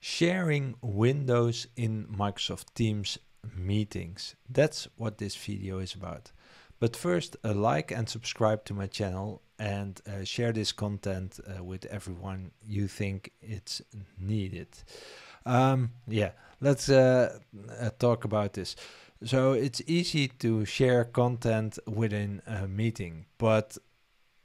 Sharing windows in Microsoft Teams meetings. That's what this video is about. But first, like and subscribe to my channel and share this content with everyone you think it's needed. Yeah, let's talk about this. So it's easy to share content within a meeting, but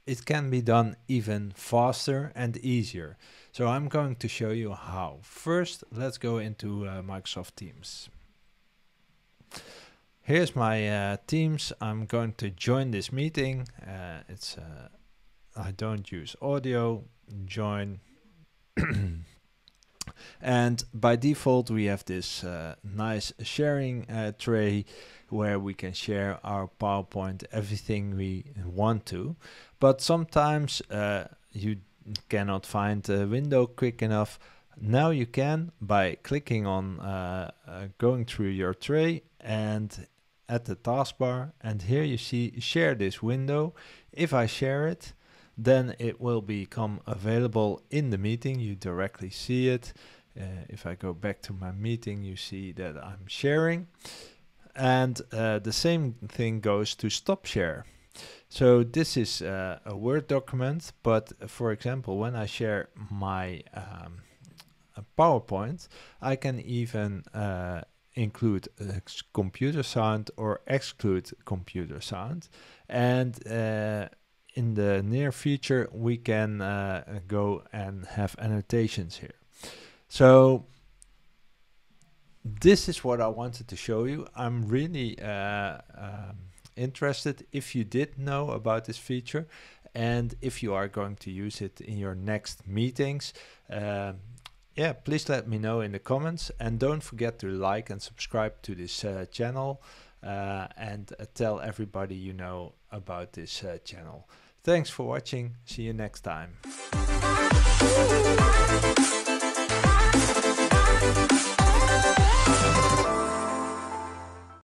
it can be done even faster and easier. So I'm going to show you how. First, let's go into Microsoft Teams. Here's my Teams. I'm going to join this meeting. I don't use audio. Join. And by default, we have this nice sharing tray where we can share our PowerPoint, everything we want to. But sometimes you cannot find a window quick enough. Now you can by clicking on going through your tray and at the taskbar, and here you see share this window. If I share it, then it will become available in the meeting. You directly see it. If I go back to my meeting, you see that I'm sharing. And the same thing goes to stop share. So this is a Word document, but for example, when I share my PowerPoint, I can even include computer sound or exclude computer sound. And in the near future, we can go and have annotations here. So this is what I wanted to show you. I'm really interested if you did know about this feature and if you are going to use it in your next meetings. Yeah, please let me know in the comments, and don't forget to like and subscribe to this channel and tell everybody you know about this channel. Thanks for watching. See you next time.